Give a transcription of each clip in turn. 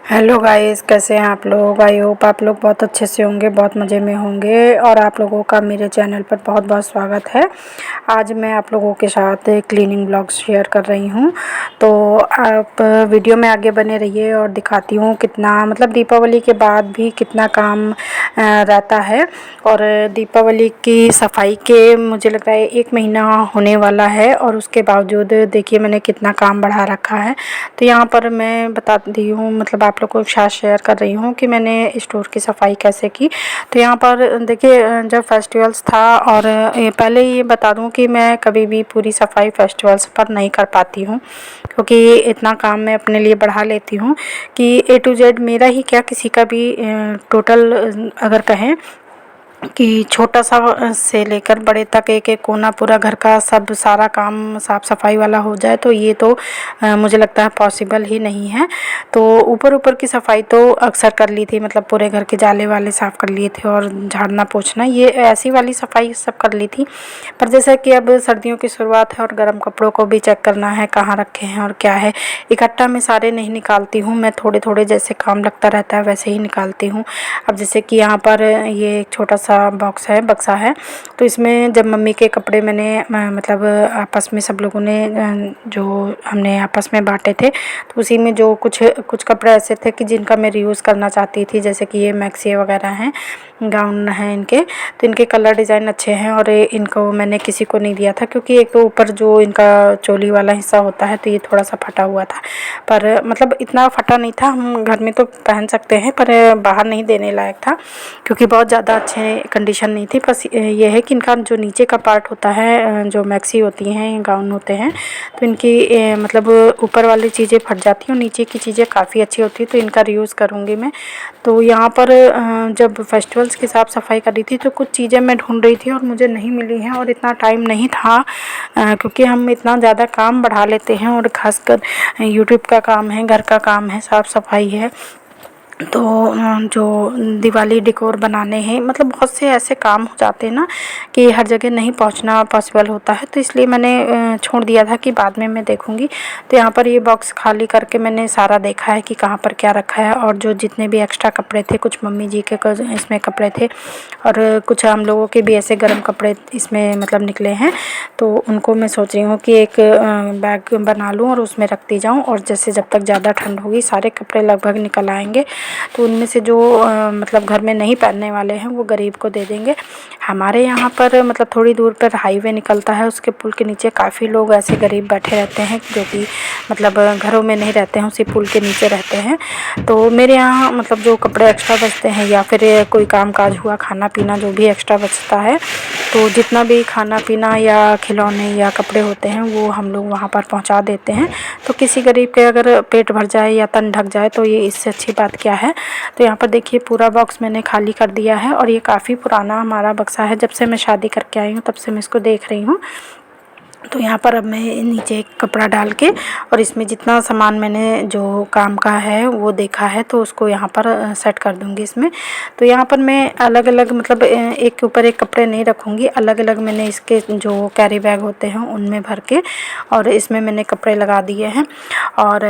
Hello guys, कैसे हैं आप लोग। आई होप आप लोग बहुत अच्छे से होंगे, बहुत मज़े में होंगे। और आप लोगों का मेरे चैनल पर बहुत बहुत स्वागत है। आज मैं आप लोगों के साथ क्लीनिंग ब्लॉग शेयर कर रही हूँ, तो आप वीडियो में आगे बने रहिए और दिखाती हूँ कितना मतलब दीपावली के बाद भी कितना काम रहता है। और दीपावली की सफाई के मुझे लग रहा है 1 महीना होने वाला है, और उसके बावजूद देखिए मैंने कितना काम बढ़ा रखा है। तो यहाँ पर मैं बताती हूँ, मतलब आप लोग को एक साथ शेयर कर रही हूँ कि मैंने स्टोर की सफाई कैसे की। तो यहाँ पर देखिए जब फेस्टिवल्स था, और पहले ये बता दूँ कि मैं कभी भी पूरी सफाई फेस्टिवल्स पर नहीं कर पाती हूँ, क्योंकि इतना काम मैं अपने लिए बढ़ा लेती हूँ कि A to Z मेरा ही क्या, किसी का भी टोटल अगर कहें कि छोटा सा से लेकर बड़े तक एक एक कोना पूरा घर का सब सारा काम साफ़ सफाई वाला हो जाए, तो ये तो मुझे लगता है पॉसिबल ही नहीं है। तो ऊपर ऊपर की सफाई तो अक्सर कर ली थी, मतलब पूरे घर के जाले वाले साफ़ कर लिए थे, और झाड़ना पोछना ये ऐसी वाली सफाई सब कर ली थी। पर जैसे कि अब सर्दियों की शुरुआत है और गर्म कपड़ों को भी चेक करना है कहाँ रखे हैं और क्या है। इकट्ठा मैं सारे नहीं निकालती हूँ, मैं थोड़े थोड़े जैसे काम लगता रहता है वैसे ही निकालती हूँ। अब जैसे कि यहाँ पर ये एक छोटा सा बॉक्स है, बक्सा है, तो इसमें जब मम्मी के कपड़े मैंने मतलब आपस में सब लोगों ने जो हमने आपस में बांटे थे, तो उसी में जो कुछ कुछ कपड़े ऐसे थे कि जिनका मैं रीयूज़ करना चाहती थी, जैसे कि ये मैक्सी वगैरह हैं, गाउन हैं इनके, तो इनके कलर डिज़ाइन अच्छे हैं और इनको मैंने किसी को नहीं दिया था, क्योंकि एक तो ऊपर जो इनका चोली वाला हिस्सा होता है तो ये थोड़ा सा फटा हुआ था, पर मतलब इतना फटा नहीं था, हम घर में तो पहन सकते हैं, पर बाहर नहीं देने लायक था क्योंकि बहुत ज़्यादा अच्छे कंडीशन नहीं थी। बस ये है कि इनका जो नीचे का पार्ट होता है, जो मैक्सी होती हैं, गाउन होते हैं, तो इनकी मतलब ऊपर वाली चीज़ें फट जाती हैं और नीचे की चीज़ें काफ़ी अच्छी होती है, तो इनका रीयूज़ करूँगी मैं। तो यहाँ पर जब फेस्टिवल्स की साफ़ सफाई कर रही थी तो कुछ चीज़ें मैं ढूंढ रही थी और मुझे नहीं मिली हैं, और इतना टाइम नहीं था क्योंकि हम इतना ज़्यादा काम बढ़ा लेते हैं, और ख़ासकर यूट्यूब का काम है, घर का काम है, साफ़ सफाई है, तो जो दिवाली डेकोर बनाने हैं, मतलब बहुत से ऐसे काम हो जाते हैं ना कि हर जगह नहीं पहुंचना पॉसिबल होता है, तो इसलिए मैंने छोड़ दिया था कि बाद में मैं देखूंगी। तो यहाँ पर ये बॉक्स खाली करके मैंने सारा देखा है कि कहाँ पर क्या रखा है, और जो जितने भी एक्स्ट्रा कपड़े थे, कुछ मम्मी जी के इसमें कपड़े थे और कुछ हम लोगों के भी ऐसे गर्म कपड़े इसमें मतलब निकले हैं, तो उनको मैं सोच रही हूँ कि एक बैग बना लूँ और उसमें रखती जाऊँ, और जैसे जब तक ज़्यादा ठंड होगी सारे कपड़े लगभग निकल आएंगे, तो उनमें से जो मतलब घर में नहीं पहनने वाले हैं वो गरीब को दे देंगे। हमारे यहाँ पर मतलब थोड़ी दूर पर हाईवे निकलता है, उसके पुल के नीचे काफ़ी लोग ऐसे गरीब बैठे रहते हैं जो कि मतलब घरों में नहीं रहते हैं, उसी पुल के नीचे रहते हैं। तो मेरे यहाँ मतलब जो कपड़े एक्स्ट्रा बचते हैं या फिर कोई काम काज हुआ, खाना पीना जो भी एक्स्ट्रा बचता है, तो जितना भी खाना पीना या खिलौने या कपड़े होते हैं वो हम लोग वहाँ पर पहुँचा देते हैं। तो किसी गरीब के अगर पेट भर जाए या तन ढक जाए तो ये इससे अच्छी बात क्या है। तो यहाँ पर देखिए पूरा बॉक्स मैंने खाली कर दिया है, और ये काफ़ी पुराना हमारा बक्सा है, जब से मैं शादी करके आई हूँ तब से मैं इसको देख रही हूँ। तो यहाँ पर अब मैं नीचे एक कपड़ा डाल के, और इसमें जितना सामान मैंने जो काम का है वो देखा है तो उसको यहाँ पर सेट कर दूँगी इसमें। तो यहाँ पर मैं अलग अलग मतलब एक के ऊपर एक कपड़े नहीं रखूँगी, अलग अलग मैंने इसके जो कैरी बैग होते हैं उनमें भर के, और इसमें मैंने कपड़े लगा दिए हैं। और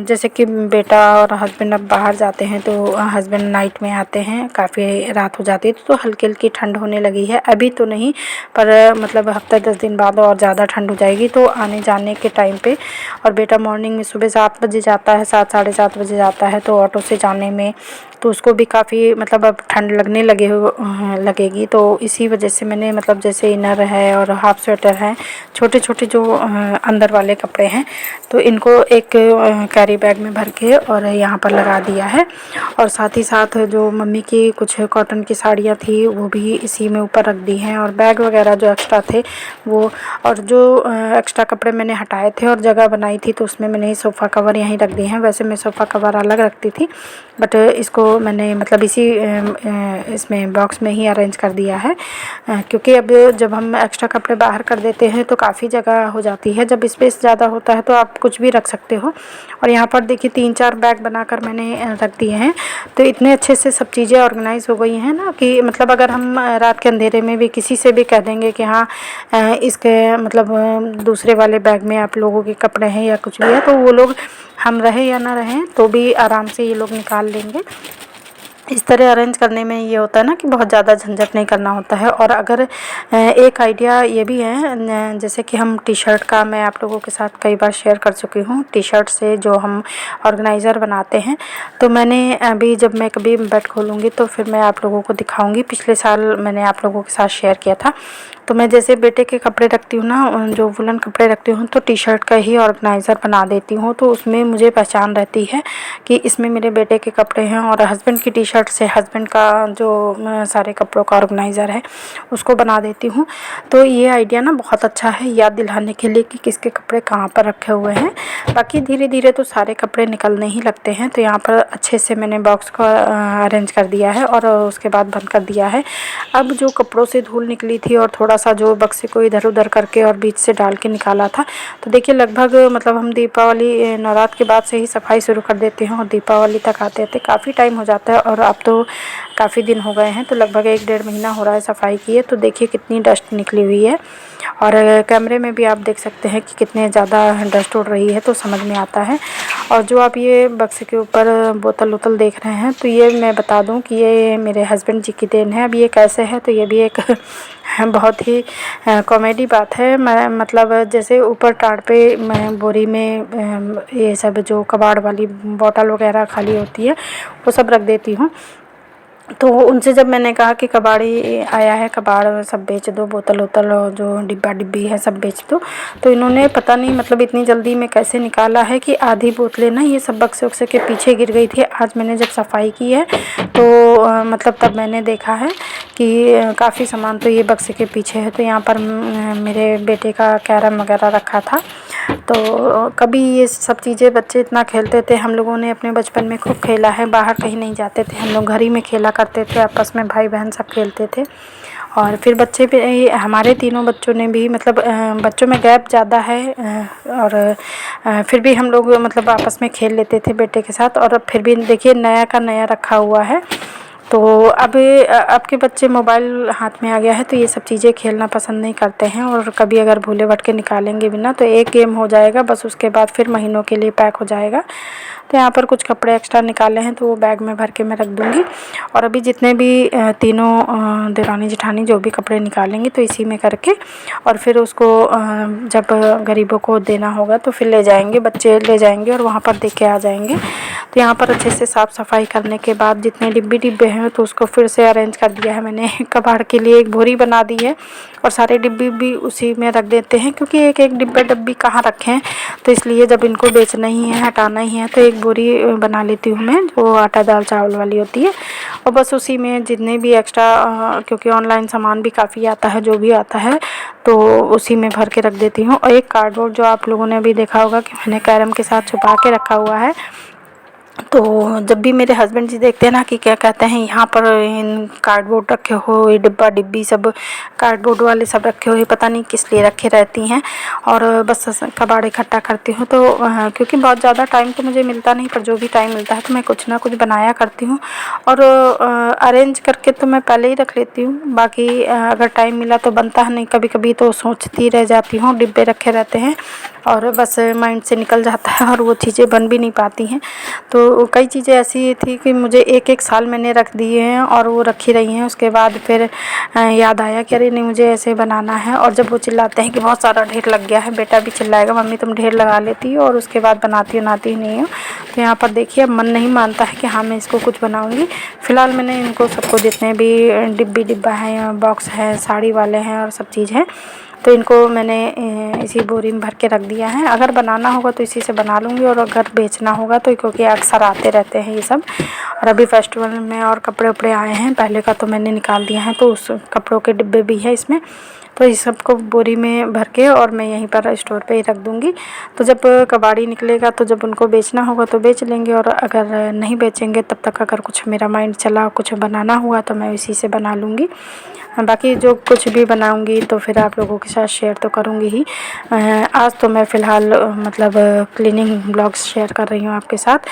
जैसे कि बेटा और हस्बैंड अब बाहर जाते हैं, तो हस्बैंड नाइट में आते हैं, काफ़ी रात हो जाती है, तो हल्की हल्की ठंड होने लगी है, अभी तो नहीं, पर मतलब हफ्ता 10 दिन बाद और ज़्यादा ठंड हो जाएगी, तो आने जाने के टाइम पे। और बेटा मॉर्निंग में सुबह 7 बजे जाता है, 7 साढ़े 7 बजे जाता है, तो ऑटो से जाने में तो उसको भी काफ़ी मतलब अब ठंड लगने लगेगी, तो इसी वजह से मैंने मतलब जैसे इनर है और हाफ स्वेटर है, छोटे छोटे जो अंदर वाले कपड़े हैं, तो इनको एक कैरी बैग में भर के और यहाँ पर लगा दिया है। और साथ ही साथ जो मम्मी की कुछ कॉटन की साड़ियाँ थी वो भी इसी में ऊपर रख दी हैं, और बैग वगैरह जो एक्स्ट्रा थे वो, और जो एक्स्ट्रा कपड़े मैंने हटाए थे और जगह बनाई थी तो उसमें मैंने सोफ़ा कवर यहीं रख दिए हैं। वैसे मैं सोफ़ा कवर अलग रखती थी, बट इसको मैंने मतलब इसी इसमें बॉक्स में ही अरेंज कर दिया है, क्योंकि अब जब हम एक्स्ट्रा कपड़े बाहर कर देते हैं तो काफ़ी जगह हो जाती है, जब स्पेस ज़्यादा होता है तो आप कुछ भी रख सकते हो। और यहाँ पर देखिए 3-4 बैग बनाकर मैंने रख दिए हैं, तो इतने अच्छे से सब चीज़ें ऑर्गेनाइज़ हो गई हैं ना कि मतलब अगर हम रात के अंधेरे में भी किसी से भी कह देंगे कि हाँ इसके मतलब मतलब दूसरे वाले बैग में आप लोगों के कपड़े हैं या कुछ भी है तो वो लोग हम रहे या ना रहें तो भी आराम से ये लोग निकाल लेंगे। इस तरह अरेंज करने में ये होता है ना कि बहुत ज़्यादा झंझट नहीं करना होता है। और अगर एक आइडिया ये भी है, जैसे कि हम टी शर्ट का मैं आप लोगों के साथ कई बार शेयर कर चुकी हूँ, टी शर्ट से जो हम ऑर्गेनाइज़र बनाते हैं। तो मैंने अभी जब मैं कभी बेड खोलूँगी तो फिर मैं आप लोगों को दिखाऊँगी। पिछले साल मैंने आप लोगों के साथ शेयर किया था। तो मैं जैसे बेटे के कपड़े रखती हूँ ना, जो वुलन कपड़े रखती हूँ, तो टी शर्ट का ही ऑर्गेनाइज़र बना देती हूँ। तो उसमें मुझे पहचान रहती है कि इसमें मेरे बेटे के कपड़े हैं। और हस्बैंड की टी शर्ट से हस्बैंड का जो सारे कपड़ों का ऑर्गेनाइज़र है उसको बना देती हूँ। तो ये आइडिया ना बहुत अच्छा है याद दिलाने के लिए कि किसके कपड़े कहाँ पर रखे हुए हैं। बाकी धीरे धीरे तो सारे कपड़े निकलने ही लगते हैं। तो यहाँ पर अच्छे से मैंने बॉक्स को अरेंज कर दिया है और उसके बाद बंद कर दिया है। अब जो कपड़ों से धूल निकली थी और थोड़ा सा जो बक्से को इधर उधर करके और बीच से डाल के निकाला था, तो देखिए लगभग मतलब हम दीपावली नवरात्र के बाद से ही सफाई शुरू कर देते हैं और दीपावली तक आते आते काफ़ी टाइम हो जाता है। और अब तो काफ़ी दिन हो गए हैं, तो लगभग 1-1.5 महीना हो रहा है सफाई किए। तो देखिए कितनी डस्ट निकली हुई है। और कैमरे में भी आप देख सकते हैं कि कितने ज़्यादा डस्ट उड़ रही है, तो समझ में आता है। और जो आप ये बक्से के ऊपर बोतल वोतल देख रहे हैं, तो ये मैं बता दूं कि ये मेरे हस्बैंड जी की देन है। अब ये कैसे है, तो ये भी एक बहुत ही कॉमेडी बात है। मैं मतलब जैसे ऊपर टाट पे मैं बोरी में ये सब जो कबाड़ वाली बोतल वगैरह खाली होती है वो सब रख देती हूँ। तो उनसे जब मैंने कहा कि कबाड़ी आया है, कबाड़ सब बेच दो, बोतल वोतल और जो डिब्बा डिब्बी है सब बेच दो, तो इन्होंने पता नहीं मतलब इतनी जल्दी में कैसे निकाला है कि आधी बोतलें ना ये सब बक्से वक्से के पीछे गिर गई थी। आज मैंने जब सफाई की है तो मतलब तब मैंने देखा है कि काफ़ी सामान तो ये बक्से के पीछे है। तो यहाँ पर मेरे बेटे का कैरम वगैरह रखा था। तो कभी ये सब चीज़ें बच्चे इतना खेलते थे, हम लोगों ने अपने बचपन में खूब खेला है। बाहर कहीं नहीं जाते थे, हम लोग घर ही में खेला करते थे, आपस में भाई बहन सब खेलते थे। और फिर बच्चे भी हमारे तीनों बच्चों ने भी मतलब बच्चों में गैप ज़्यादा है और फिर भी हम लोग मतलब आपस में खेल लेते थे बेटे के साथ। और फिर भी देखिए नया का नया रखा हुआ है। तो अब के बच्चे मोबाइल हाथ में आ गया है तो ये सब चीज़ें खेलना पसंद नहीं करते हैं। और कभी अगर भूले भटके निकालेंगे भी ना तो एक गेम हो जाएगा बस, उसके बाद फिर महीनों के लिए पैक हो जाएगा। तो यहाँ पर कुछ कपड़े एक्स्ट्रा निकाले हैं तो वो बैग में भर के मैं रख दूँगी। और अभी जितने भी तीनों देरानी जेठानी जो भी कपड़े निकालेंगे तो इसी में करके और फिर उसको जब गरीबों को देना होगा तो फिर ले जाएंगे, बच्चे ले जाएंगे और वहाँ पर दे के आ जाएंगे। तो यहाँ पर अच्छे से साफ़ सफाई करने के बाद जितने डिब्बे हैं तो उसको फिर से अरेंज कर दिया है मैंने। कबाड़ के लिए एक बोरी बना दी है और सारे डिब्बे भी उसी में रख देते हैं, क्योंकि एक एक डिब्बी कहाँ रखें। तो इसलिए जब इनको बेचना ही है, हटाना ही है, तो एक बोरी बना लेती हूँ मैं जो आटा दाल चावल वाली होती है। और बस उसी में जितने भी एक्स्ट्रा क्योंकि ऑनलाइन सामान भी काफ़ी आता है, जो भी आता है तो उसी में भर के रख देती हूँ। और एक कार्डबोर्ड जो आप लोगों ने अभी देखा होगा कि मैंने कैरम के साथ छुपा के रखा हुआ है, तो जब भी मेरे हस्बैंड जी देखते हैं ना कि क्या कहते हैं यहाँ पर इन कार्डबोर्ड रखे हो, ये डिब्बा डिब्बी सब कार्डबोर्ड वाले सब रखे हो, ये पता नहीं किस लिए रखे रहती हैं। और बस कबाड़ इकट्ठा करती हूँ। तो क्योंकि बहुत ज़्यादा टाइम तो मुझे मिलता नहीं, पर जो भी टाइम मिलता है तो मैं कुछ ना कुछ बनाया करती हूँ। और अरेंज करके तो मैं पहले ही रख लेती हूँ, बाकी अगर टाइम मिला तो बनता है, नहीं कभी कभी तो सोचती रह जाती हूँ। डिब्बे रखे रहते हैं और बस माइंड से निकल जाता है और वो चीज़ें बन भी नहीं पाती हैं। तो कई चीज़ें ऐसी थी कि मुझे एक साल मैंने रख दिए हैं और वो रखी रही हैं। उसके बाद फिर याद आया कि अरे नहीं मुझे ऐसे बनाना है। और जब वो चिल्लाते हैं कि बहुत सारा ढेर लग गया है, बेटा भी चिल्लाएगा मम्मी तुम ढेर लगा लेती हो और उसके बाद बनाती नहीं हो। तो यहाँ पर देखिए अब मन नहीं मानता है कि हाँ मैं इसको कुछ बनाऊँगी। फ़िलहाल मैंने इनको सबको जितने भी डिब्बा है या बॉक्स है, साड़ी वाले हैं और सब चीज़ है, तो इनको मैंने इसी बोरी में भर के रख दिया है। अगर बनाना होगा तो इसी से बना लूँगी और अगर बेचना होगा तो क्योंकि अक्सर आते रहते हैं ये सब। और अभी फेस्टिवल में और कपड़े उपड़े आए हैं, पहले का तो मैंने निकाल दिया है, तो उस कपड़ों के डिब्बे भी है इसमें। तो इस सबको बोरी में भर के और मैं यहीं पर स्टोर पे ही रख दूँगी। तो जब कबाड़ी निकलेगा तो जब उनको बेचना होगा तो बेच लेंगे, और अगर नहीं बेचेंगे तब तक अगर कुछ मेरा माइंड चला कुछ बनाना हुआ तो मैं इसी से बना लूँगी। बाकी जो कुछ भी बनाऊँगी तो फिर आप लोगों के साथ शेयर तो करूँगी ही। आज तो मैं फ़िलहाल मतलब क्लीनिंग ब्लॉग्स शेयर कर रही हूँ आपके साथ।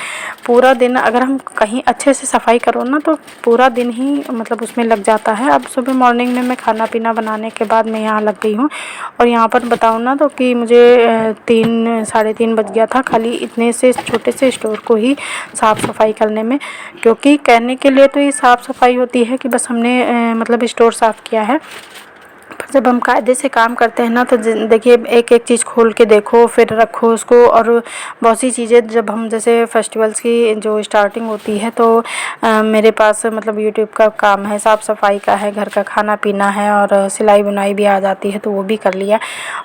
पूरा दिन अगर हम कहीं अच्छे से सफाई करो ना तो पूरा दिन ही मतलब उसमें लग जाता है। अब सुबह मॉर्निंग में मैं खाना पीना बनाने के बाद मैं यहाँ लग गई हूँ। और यहाँ पर बताऊँ ना तो कि मुझे 3 साढ़े 3 बज गया था खाली इतने से छोटे से स्टोर को ही साफ़ सफाई करने में। क्योंकि कहने के लिए तो ये साफ़ सफाई होती है कि बस हमने मतलब स्टोर साफ़ किया है, पर जब हम कायदे से काम करते हैं ना तो देखिए एक एक चीज़ खोल के देखो फिर रखो उसको। और बहुत सी चीज़ें जब हम जैसे फेस्टिवल्स की जो स्टार्टिंग होती है तो मेरे पास मतलब यूट्यूब का काम है, साफ़ सफाई का है, घर का खाना पीना है और सिलाई बुनाई भी आ जाती है तो वो भी कर लिया।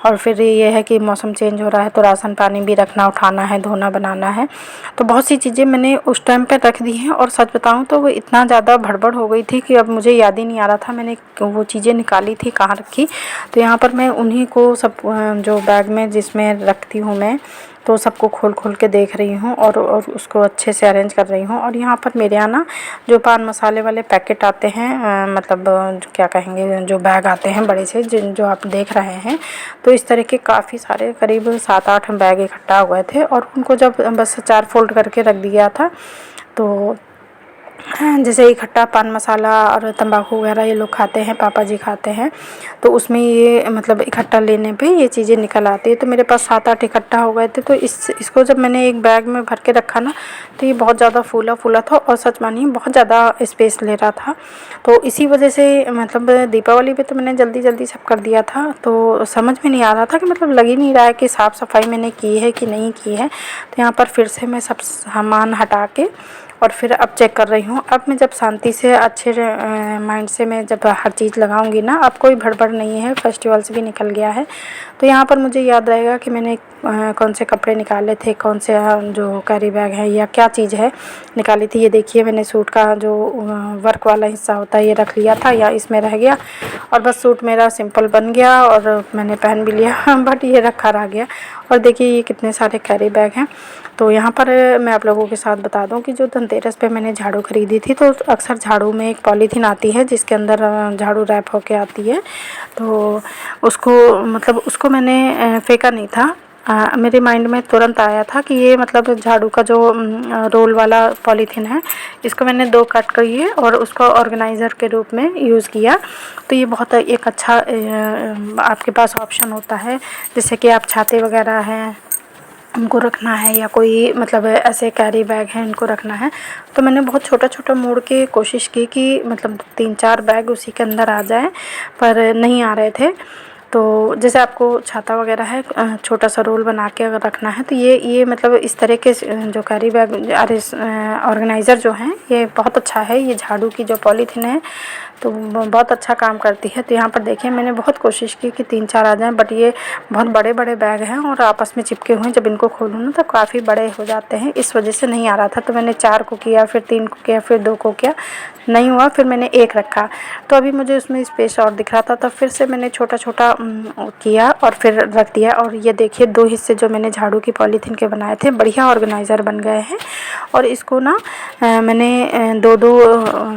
और फिर ये है कि मौसम चेंज हो रहा है तो राशन पानी भी रखना उठाना है, धोना बनाना है, तो बहुत सी चीज़ें मैंने उस टाइम पर रख दी हैं। और सच बताऊँ तो वो इतना ज़्यादा भड़बड़ हो गई थी कि अब मुझे याद ही नहीं आ रहा था मैंने वो चीज़ें निकाली थी कहाँ रखी। तो यहाँ पर मैं उन्हीं को सब जो बैग में जिसमें रखती हूँ मैं, तो सबको खोल खोल के देख रही हूँ और उसको अच्छे से अरेंज कर रही हूँ। और यहाँ पर मेरे यहाँ ना जो पान मसाले वाले पैकेट आते हैं मतलब क्या कहेंगे जो बैग आते हैं बड़े से जो आप देख रहे हैं, तो इस तरह के काफ़ी सारे करीब 7-8 बैग इकट्ठा हुए थे। और उनको जब बस 4 फोल्ड करके रख दिया था तो जैसे इकट्ठा पान मसाला और तंबाकू वगैरह ये लोग खाते हैं, पापा जी खाते हैं, तो उसमें ये मतलब इकट्ठा लेने पे ये चीज़ें निकल आती है। तो मेरे पास 7-8 इकट्ठा हो गए थे। तो इसको जब मैंने एक बैग में भर के रखा ना तो ये बहुत ज़्यादा फूला फूला था और सच मानिए बहुत ज़्यादा स्पेस ले रहा था। तो इसी वजह से मतलब दीपावली पे तो मैंने जल्दी जल्दी सब कर दिया था, तो समझ में नहीं आ रहा था कि मतलब लग ही नहीं रहा है कि साफ़ सफाई मैंने की है कि नहीं की है। तो यहाँ पर फिर से मैं सब सामान हटा के और फिर अब चेक कर रही हूँ। अब मैं जब शांति से अच्छे माइंड से मैं जब हर चीज़ लगाऊंगी ना, अब कोई भड़बड़ नहीं है, फेस्टिवल्स भी निकल गया है, तो यहाँ पर मुझे याद रहेगा कि मैंने कौन से कपड़े निकाले थे, कौन से जो कैरी बैग है या क्या चीज़ है निकाली थी। ये देखिए मैंने सूट का जो वर्क वाला हिस्सा होता है ये रख लिया था या इसमें रह गया, और बस सूट मेरा सिंपल बन गया और मैंने पहन भी लिया बट ये रखा रह गया। और देखिए ये कितने सारे कैरी बैग हैं। तो यहाँ पर मैं आप लोगों के साथ बता दूं कि जो धनतेरस पे मैंने झाड़ू खरीदी थी, तो अक्सर झाड़ू में एक पॉलीथीन आती है जिसके अंदर झाड़ू रैप होके आती है, तो उसको मतलब उसको मैंने फेंका नहीं था। मेरे माइंड में तुरंत आया था कि ये मतलब झाड़ू का जो रोल वाला पॉलीथीन है, इसको मैंने 2 कट किए और उसको ऑर्गेनाइज़र के रूप में यूज़ किया। तो ये बहुत एक अच्छा आपके पास ऑप्शन होता है, जैसे कि आप छाते वगैरह हैं उनको रखना है या कोई मतलब ऐसे कैरी बैग हैं इनको रखना है। तो मैंने बहुत छोटा छोटा मोड़ के कोशिश की कि मतलब 3-4 बैग उसी के अंदर आ जाए, पर नहीं आ रहे थे। तो जैसे आपको छाता वगैरह है छोटा सा रोल बना के अगर रखना है तो ये मतलब इस तरह के जो कैरी बैग अरे ऑर्गेनाइज़र जो हैं ये बहुत अच्छा है। ये झाड़ू की जो पॉलीथीन है तो बहुत अच्छा काम करती है। तो यहाँ पर देखिए मैंने बहुत कोशिश की कि 3-4 आ जाएं, बट ये बहुत बड़े बड़े बैग हैं और आपस में चिपके हुए हैं, जब इनको खोलूँ ना तो काफ़ी बड़े हो जाते हैं, इस वजह से नहीं आ रहा था। तो मैंने 4 को किया, फिर 3 को किया, फिर 2 को किया, नहीं हुआ, फिर मैंने 1 रखा। तो अभी मुझे उसमें स्पेस और दिख रहा था, तब फिर से मैंने छोटा छोटा किया और फिर रख दिया। और ये देखिए 2 हिस्से जो मैंने झाड़ू की पॉलीथीन के बनाए थे बढ़िया ऑर्गेनाइज़र बन गए हैं। और इसको ना मैंने 2-2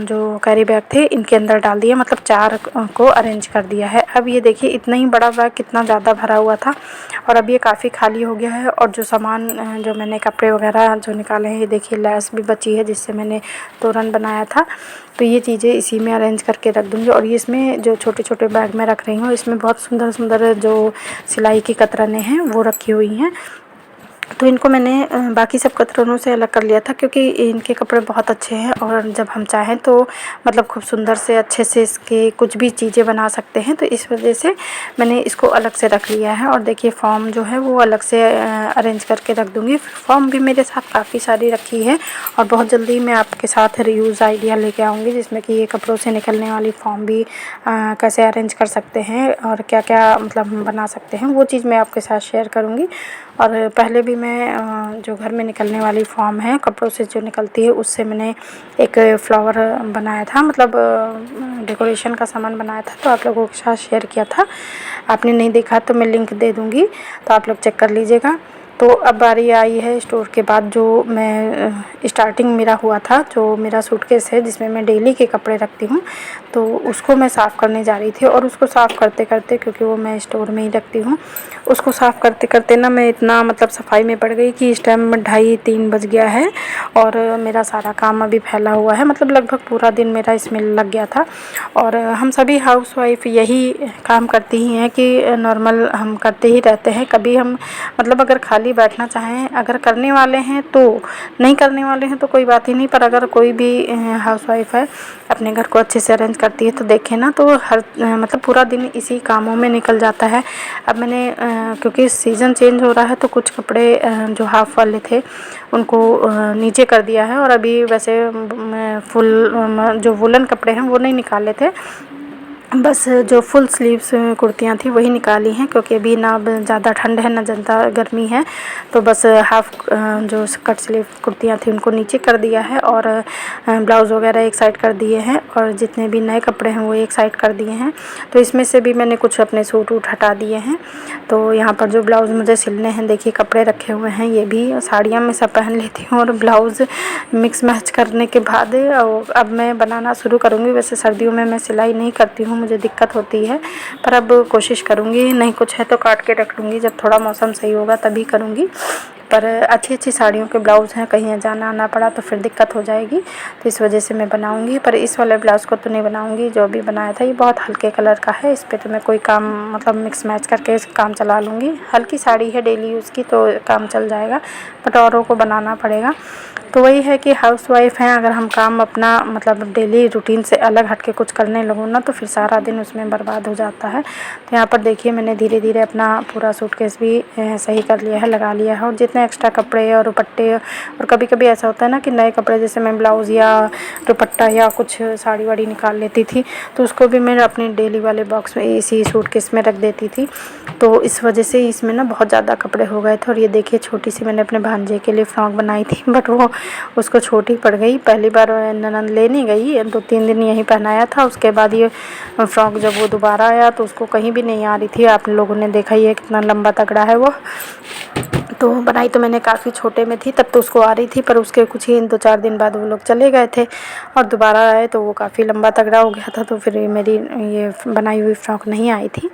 जो कैरी बैग थे इनके अंदर डाल दिया, मतलब 4 को अरेंज कर दिया है। अब ये देखिए इतना ही बड़ा बैग कितना ज़्यादा भरा हुआ था और अब ये काफ़ी खाली हो गया है। और जो सामान जो मैंने कपड़े वगैरह जो निकाले हैं, ये देखिए लैस भी बची है जिससे मैंने तोरण बनाया था, तो ये चीज़ें इसी में अरेंज करके रख दूँगी। और ये इसमें जो छोटे छोटे बैग में रख रही हूँ इसमें बहुत सुंदर सुंदर जो सिलाई की कतरनें हैं वो रखी हुई हैं। तो इनको मैंने बाकी सब कतरनों से अलग कर लिया था क्योंकि इनके कपड़े बहुत अच्छे हैं और जब हम चाहें तो मतलब खूब सुंदर से अच्छे से इसके कुछ भी चीज़ें बना सकते हैं, तो इस वजह से मैंने इसको अलग से रख लिया है। और देखिए फॉर्म जो है वो अलग से अरेंज करके रख दूँगी। फॉर्म भी मेरे साथ काफ़ी सारी रखी है और बहुत जल्दी मैं आपके साथ रीयूज़ आइडिया लेके आऊँगी जिसमें कि ये कपड़ों से निकलने वाली फॉर्म भी कैसे अरेंज कर सकते हैं और क्या क्या मतलब हम बना सकते हैं, वो चीज़ मैं आपके साथ शेयर करूँगी। और पहले भी मैं जो घर में निकलने वाली फॉर्म है कपड़ों से जो निकलती है उससे मैंने एक फ्लावर बनाया था, मतलब डेकोरेशन का सामान बनाया था, तो आप लोगों के साथ शेयर किया था। आपने नहीं देखा तो मैं लिंक दे दूँगी, तो आप लोग चेक कर लीजिएगा। तो अब बारी आई है स्टोर के बाद जो मैं स्टार्टिंग मेरा हुआ था, जो मेरा सूटकेस है जिसमें मैं डेली के कपड़े रखती हूँ, तो उसको मैं साफ़ करने जा रही थी। और उसको साफ़ करते करते, क्योंकि वो मैं स्टोर में ही रखती हूँ, उसको साफ़ करते करते ना मैं इतना मतलब सफाई में पड़ गई कि इस टाइम 2:30-3 बज गया है और मेरा सारा काम अभी फैला हुआ है। मतलब लगभग पूरा दिन मेरा इसमें लग गया था। और हम सभी हाउसवाइफ यही काम करती ही हैं कि नॉर्मल हम करते ही रहते हैं। कभी हम मतलब अगर खाली बैठना चाहें, अगर करने वाले हैं तो, नहीं करने वाले हैं तो कोई बात ही नहीं, पर अगर कोई भी हाउसवाइफ है अपने घर को अच्छे से अरेंज करती है तो देखें ना, तो हर मतलब पूरा दिन इसी कामों में निकल जाता है। अब मैंने क्योंकि सीज़न चेंज हो रहा है तो कुछ कपड़े जो हाफ़ वाले थे उनको नीचे कर दिया है। और अभी वैसे फुल जो वुलन कपड़े हैं वो नहीं निकाले थे, बस जो फुल स्लीव्स कुर्तियाँ थी वही निकाली हैं, क्योंकि अभी ना ज़्यादा ठंड है ना ज़्यादा गर्मी है। तो बस हाफ़ जो कट स्लीव कुर्तियाँ थी उनको नीचे कर दिया है और ब्लाउज़ वगैरह एक साइड कर दिए हैं और जितने भी नए कपड़े हैं वो एक साइड कर दिए हैं। तो इसमें से भी मैंने कुछ अपने सूट वूट हटा दिए हैं। तो यहाँ पर जो ब्लाउज़ मुझे सिलने हैं, देखिए कपड़े रखे हुए हैं, ये भी साड़ियाँ मैं सब पहन लेती हूँ और ब्लाउज़ मिक्स मैच करने के बाद अब मैं बनाना शुरू करूँगी। वैसे सर्दियों में मैं सिलाई नहीं करती हूँ, मुझे दिक्कत होती है, पर अब कोशिश करूँगी। नहीं कुछ है तो काट के रख लूँगी, जब थोड़ा मौसम सही होगा तभी करूँगी। पर अच्छी अच्छी साड़ियों के ब्लाउज़ हैं, कहीं जाना आना पड़ा तो फिर दिक्कत हो जाएगी, तो इस वजह से मैं बनाऊँगी। पर इस वाले ब्लाउज़ को तो नहीं बनाऊँगी, जो भी बनाया था ये बहुत हल्के कलर का है, इस पर तो मैं कोई काम मतलब मिक्स मैच करके काम चला लूँगी। हल्की साड़ी है डेली यूज़ की तो काम चल जाएगा, बट औरों को बनाना पड़ेगा। तो वही है कि हाउसवाइफ हैं, अगर हम काम अपना मतलब डेली रूटीन से अलग हट के कुछ करने लगो ना तो फिर सारा दिन उसमें बर्बाद हो जाता है। तो यहाँ पर देखिए मैंने धीरे धीरे अपना पूरा सूटकेस भी सही कर लिया है, लगा लिया है। और जितने एक्स्ट्रा कपड़े और दुपट्टे, और कभी कभी ऐसा होता है ना कि नए कपड़े, जैसे मैं ब्लाउज़ या दुपट्टा या कुछ साड़ी वाड़ी निकाल लेती थी तो उसको भी मैं अपने डेली वाले बॉक्स में इसी सूटकेस में रख देती थी। तो इस वजह से इसमें ना बहुत ज़्यादा कपड़े हो गए थे। और ये देखिए छोटी सी मैंने अपने भांजे के लिए फ़्रॉक बनाई थी, बट वो उसको छोटी पड़ गई। पहली बार ननद लेने गई, 2-3 दिन यहीं पहनाया था, उसके बाद ये फ़्रॉक जब वो दोबारा आया तो उसको कहीं भी नहीं आ रही थी। आप लोगों ने देखा ही है कितना लंबा तगड़ा है वो। तो बनाई तो मैंने काफ़ी छोटे में थी, तब तो उसको आ रही थी, पर उसके कुछ ही 2-4 दिन बाद वो लोग चले गए थे और दोबारा आए तो वो काफ़ी लंबा तगड़ा हो गया था। तो फिर मेरी ये बनाई हुई फ़्रॉक नहीं आई थी।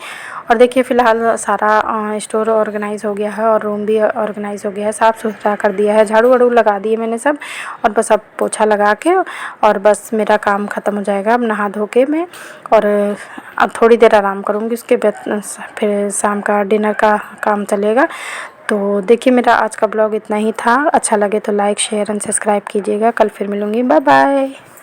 और देखिए फ़िलहाल सारा स्टोर ऑर्गेनाइज़ हो गया है और रूम भी ऑर्गेनाइज़ हो गया है, साफ़ सुथरा कर दिया है, झाड़ू वाड़ू लगा दिए मैंने सब। और बस अब पोछा लगा के और बस मेरा काम ख़त्म हो जाएगा। अब नहा धो के मैं और अब थोड़ी देर आराम करूँगी, उसके बाद फिर शाम का डिनर का काम चलेगा। तो देखिए मेरा आज का ब्लॉग इतना ही था। अच्छा लगे तो लाइक शेयर एंड सब्सक्राइब कीजिएगा। कल फिर मिलूँगी। Bye bye.